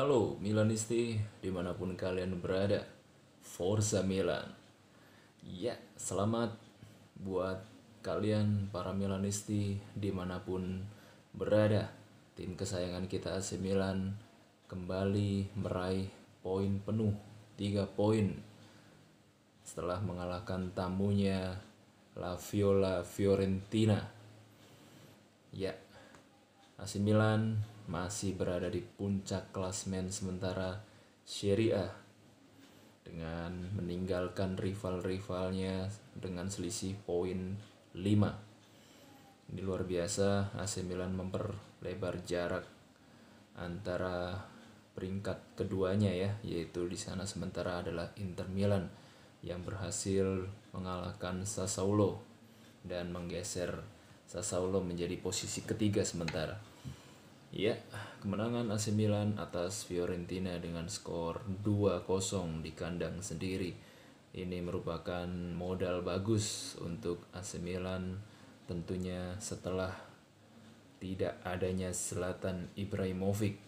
Halo Milanisti, dimanapun kalian berada, Forza Milan. Ya, selamat buat kalian para Milanisti dimanapun berada. Tim kesayangan kita AC Milan kembali meraih poin penuh, 3 poin setelah mengalahkan tamunya La Viola Fiorentina. Ya, AC Milan masih berada di puncak klasmen sementara Serie A dengan meninggalkan rival-rivalnya dengan selisih poin 5. Ini luar biasa, AC Milan memperlebar jarak antara peringkat keduanya ya, yaitu di sana sementara adalah Inter Milan yang berhasil mengalahkan Sassuolo dan menggeser Sassuolo menjadi posisi ketiga sementara. Ya, kemenangan AC Milan atas Fiorentina dengan skor 2-0 di kandang sendiri. Ini merupakan modal bagus untuk AC Milan tentunya setelah tidak adanya Zlatan Ibrahimovic,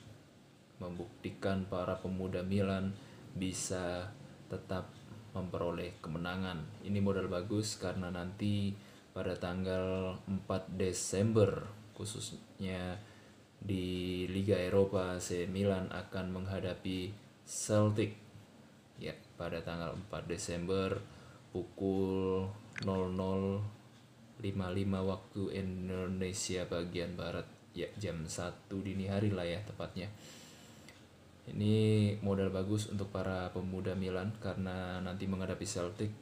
membuktikan para pemuda Milan bisa tetap memperoleh kemenangan. Ini modal bagus karena nanti pada tanggal 4 Desember khususnya di Liga Eropa, AC Milan akan menghadapi Celtic ya pada tanggal 4 Desember pukul 00.55 waktu Indonesia bagian barat ya, jam 1 dini hari lah ya tepatnya. Ini modal bagus untuk para pemuda Milan karena nanti menghadapi Celtic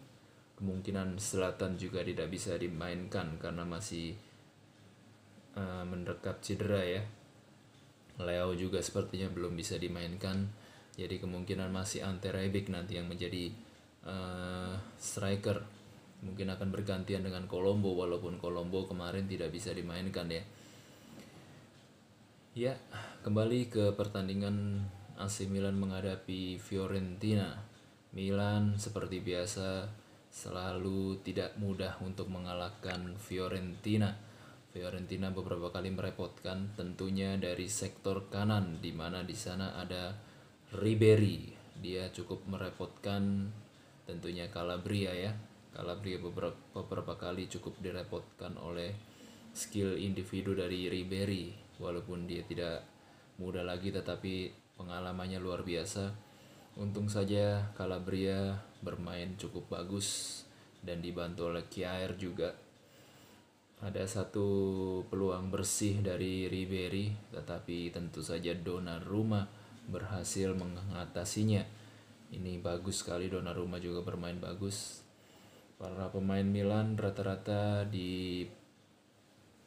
kemungkinan Zlatan juga tidak bisa dimainkan karena masih mendekat cedera ya. Leo juga sepertinya belum bisa dimainkan, jadi kemungkinan masih Ante Rebic nanti yang menjadi striker. Mungkin akan bergantian dengan Colombo, walaupun Colombo kemarin tidak bisa dimainkan ya. Ya, kembali ke pertandingan AC Milan menghadapi Fiorentina. Milan seperti biasa selalu tidak mudah untuk mengalahkan Fiorentina. Fiorentina beberapa kali merepotkan tentunya dari sektor kanan di mana di sana ada Ribery. Dia cukup merepotkan tentunya Calabria ya. Calabria beberapa kali cukup direpotkan oleh skill individu dari Ribery, walaupun dia tidak muda lagi tetapi pengalamannya luar biasa. Untung saja Calabria bermain cukup bagus dan dibantu oleh Kjaer juga. Ada satu peluang bersih dari Ribery, tetapi tentu saja Donnarumma berhasil mengatasinya. Ini bagus sekali, Donnarumma juga bermain bagus. Para pemain Milan rata-rata di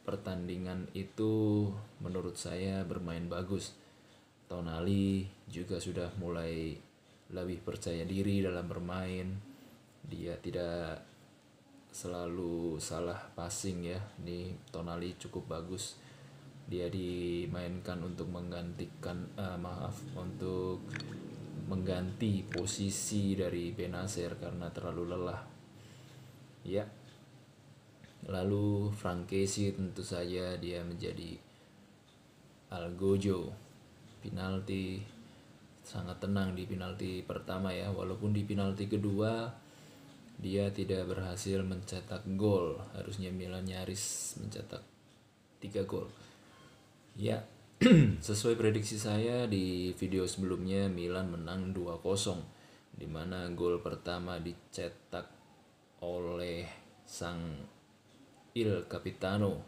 pertandingan itu menurut saya bermain bagus. Tonali juga sudah mulai lebih percaya diri dalam bermain. Dia tidak selalu salah passing ya. Ini Tonali cukup bagus. Dia dimainkan untuk untuk mengganti posisi dari Benacer karena terlalu lelah. Ya. Lalu Frankesi tentu saja dia menjadi Algojo. Penalti sangat tenang di penalti pertama ya, walaupun di penalti kedua dia tidak berhasil mencetak gol. Harusnya Milan nyaris mencetak 3 gol. Ya, sesuai prediksi saya di video sebelumnya Milan menang 2-0, di mana gol pertama dicetak oleh sang Il Capitano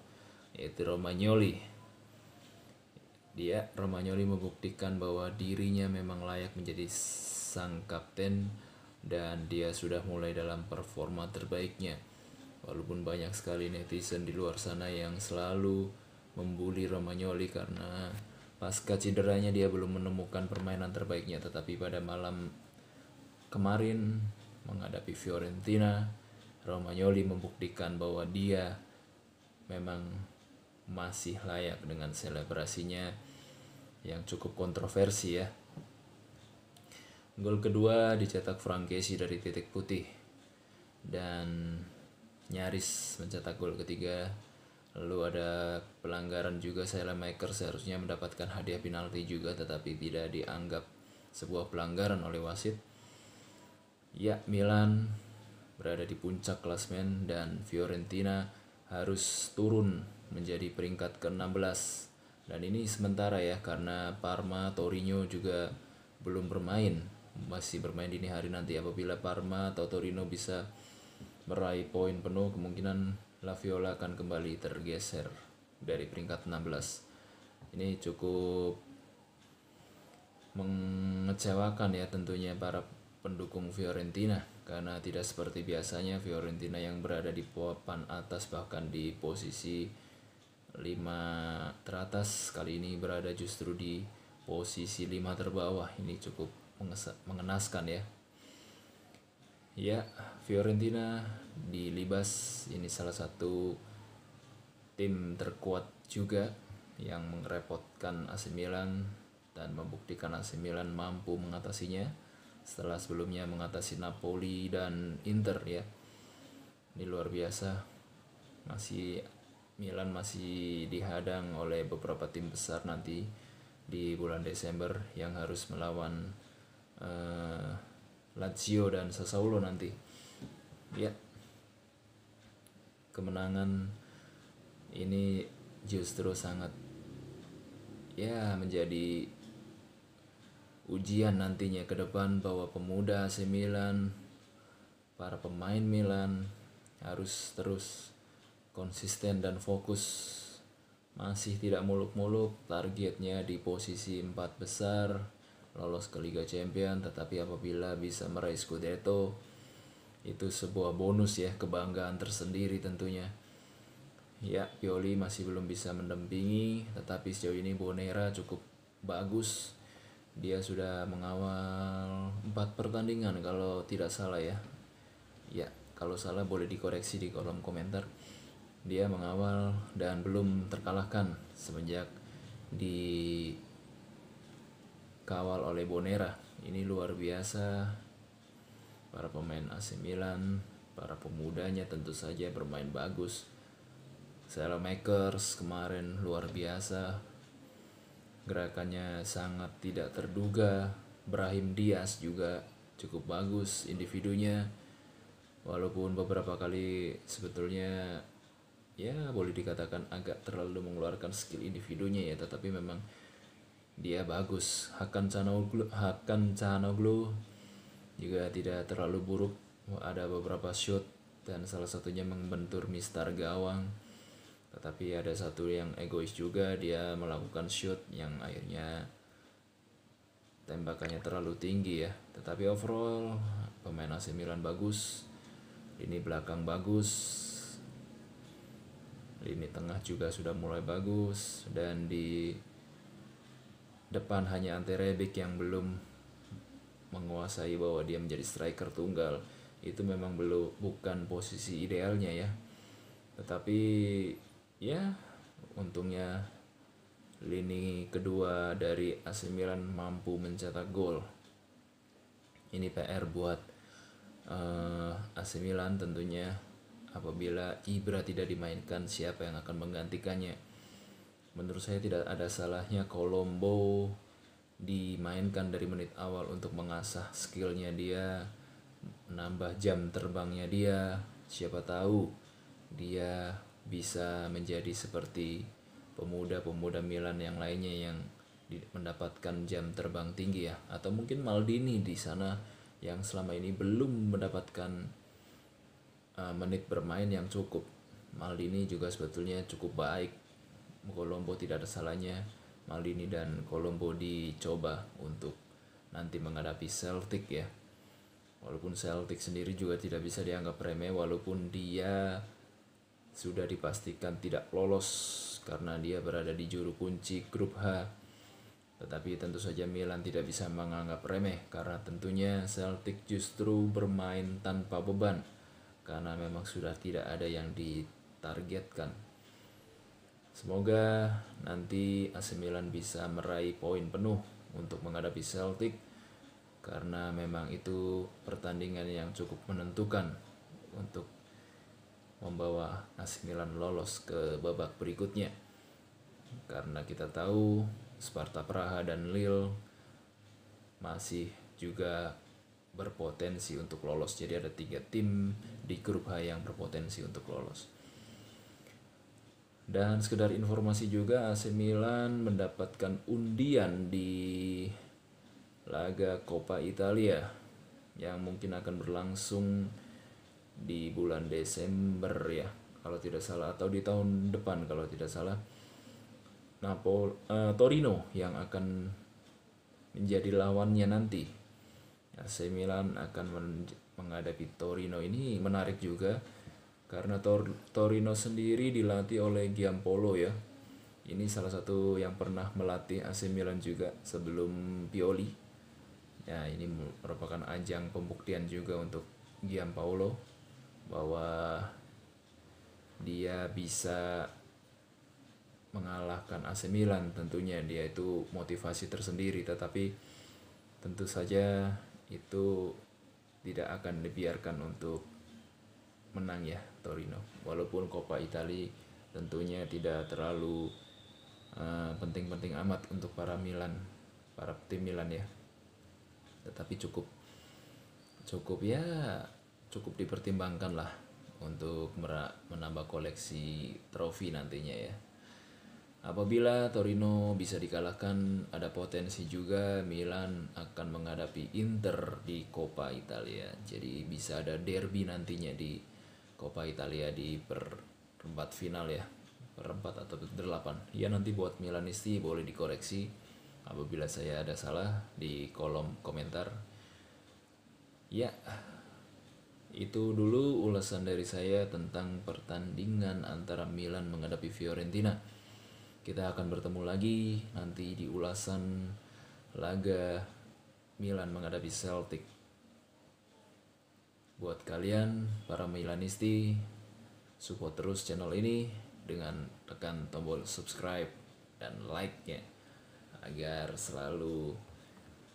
yaitu Romagnoli. Romagnoli membuktikan bahwa dirinya memang layak menjadi sang kapten dan dia sudah mulai dalam performa terbaiknya. Walaupun banyak sekali netizen di luar sana yang selalu membuli Romagnoli karena pasca cederanya dia belum menemukan permainan terbaiknya, tetapi pada malam kemarin menghadapi Fiorentina, Romagnoli membuktikan bahwa dia memang masih layak dengan selebrasinya yang cukup kontroversi ya. Gol kedua dicetak Frankesi dari titik putih dan nyaris mencetak gol ketiga Lalu ada pelanggaran juga, Saelemaekers seharusnya mendapatkan hadiah penalti juga tetapi tidak dianggap sebuah pelanggaran oleh wasit. Ya, Milan berada di puncak klasmen dan Fiorentina harus turun menjadi peringkat ke-16. Dan ini sementara ya, karena Parma, Torino juga belum bermain. Masih bermain dini hari nanti. Apabila Parma atau Torino bisa meraih poin penuh, kemungkinan La Viola akan kembali tergeser dari peringkat 16. Ini cukup mengecewakan ya tentunya para pendukung Fiorentina, karena tidak seperti biasanya Fiorentina yang berada di papan atas bahkan di posisi 5 teratas, kali ini berada justru di posisi 5 terbawah. Ini cukup mengenaskan ya. Ya, Fiorentina di Libas ini salah satu tim terkuat juga yang merepotkan AC Milan dan membuktikan AC Milan mampu mengatasinya setelah sebelumnya mengatasi Napoli dan Inter ya. Ini luar biasa. Milan masih dihadang oleh beberapa tim besar nanti di bulan Desember yang harus melawan Lazio dan Sassuolo nanti. Ya, kemenangan ini justru sangat ya menjadi ujian nantinya ke depan bahwa pemuda AC Milan, para pemain Milan harus terus konsisten dan fokus. Masih tidak muluk-muluk, targetnya di posisi 4 besar, lolos ke Liga Champions, tetapi apabila bisa meraih Scudetto, itu sebuah bonus ya, kebanggaan tersendiri tentunya. Ya, Pioli masih belum bisa mendampingi, tetapi sejauh ini Bonera cukup bagus. Dia sudah mengawal 4 pertandingan kalau tidak salah ya. Ya, kalau salah boleh dikoreksi di kolom komentar. Dia mengawal dan belum terkalahkan semenjak dikawal oleh Bonera. Ini luar biasa. Para pemain AC Milan, para pemudanya tentu saja bermain bagus. Saelemaekers kemarin luar biasa, gerakannya sangat tidak terduga. Brahim Diaz juga cukup bagus individunya, walaupun beberapa kali sebetulnya ya boleh dikatakan agak terlalu mengeluarkan skill individunya ya, tetapi memang dia bagus. Hakan Çalhanoğlu juga tidak terlalu buruk, ada beberapa shoot dan salah satunya membentur mistar gawang, tetapi ada satu yang egois juga, dia melakukan shoot yang akhirnya tembakannya terlalu tinggi ya. Tetapi overall pemain AC Milan bagus, lini belakang bagus, lini tengah juga sudah mulai bagus, dan di depan hanya Ante Rebic yang belum menguasai bahwa dia menjadi striker tunggal. Itu memang bukan posisi idealnya ya, tetapi ya untungnya lini kedua dari AC Milan mampu mencetak gol. Ini PR buat AC Milan tentunya. Apabila Ibra tidak dimainkan, siapa yang akan menggantikannya? Menurut saya tidak ada salahnya Colombo dimainkan dari menit awal untuk mengasah skillnya dia, menambah jam terbangnya dia. Siapa tahu dia bisa menjadi seperti pemuda-pemuda Milan yang lainnya yang mendapatkan jam terbang tinggi ya, atau mungkin Maldini di sana yang selama ini belum mendapatkan menit bermain yang cukup. Maldini juga sebetulnya cukup baik. Colombo tidak ada salahnya Maldini dan Colombo dicoba untuk nanti menghadapi Celtic ya. Walaupun Celtic sendiri juga tidak bisa dianggap remeh, walaupun dia sudah dipastikan tidak lolos karena dia berada di juru kunci grup H. Tetapi tentu saja Milan tidak bisa menganggap remeh, karena tentunya Celtic justru bermain tanpa beban, karena memang sudah tidak ada yang ditargetkan. Semoga nanti AC Milan bisa meraih poin penuh untuk menghadapi Celtic, karena memang itu pertandingan yang cukup menentukan untuk membawa AC Milan lolos ke babak berikutnya. Karena kita tahu Sparta Praha dan Lille masih juga berpotensi untuk lolos. Jadi ada 3 tim di grup H yang berpotensi untuk lolos. Dan sekedar informasi juga, AC Milan mendapatkan undian di laga Coppa Italia yang mungkin akan berlangsung di bulan Desember ya, kalau tidak salah, atau di tahun depan kalau tidak salah. Torino yang akan menjadi lawannya nanti. AC Milan akan menghadapi Torino. Ini menarik juga karena Torino sendiri dilatih oleh Giampolo ya. Ini salah satu yang pernah melatih AC Milan juga sebelum Pioli. Ya, ini merupakan ajang pembuktian juga untuk Giampolo bahwa dia bisa mengalahkan AC Milan. Tentunya dia itu motivasi tersendiri, tetapi tentu saja itu tidak akan dibiarkan untuk menang ya Torino. Walaupun Coppa Italia tentunya tidak terlalu penting-penting amat untuk para tim Milan ya. Tetapi cukup dipertimbangkan lah untuk menambah koleksi trofi nantinya ya. Apabila Torino bisa dikalahkan, ada potensi juga Milan akan menghadapi Inter di Coppa Italia. Jadi bisa ada derby nantinya di Coppa Italia di perempat final ya, perempat atau 8. Ya, nanti buat Milanisti boleh dikoreksi apabila saya ada salah di kolom komentar. Ya, itu dulu ulasan dari saya tentang pertandingan antara Milan menghadapi Fiorentina. Kita akan bertemu lagi nanti di ulasan laga Milan menghadapi Celtic. Buat kalian para Milanisti, support terus channel ini dengan tekan tombol subscribe dan like-nya agar selalu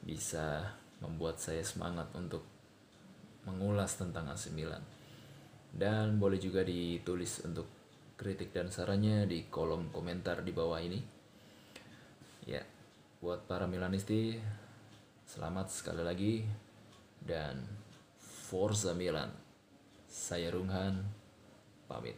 bisa membuat saya semangat untuk mengulas tentang AC Milan. Dan boleh juga ditulis untuk kritik dan sarannya di kolom komentar di bawah ini. Ya, buat para Milanisti, selamat sekali lagi dan Forza Milan. Saya Runghan, pamit.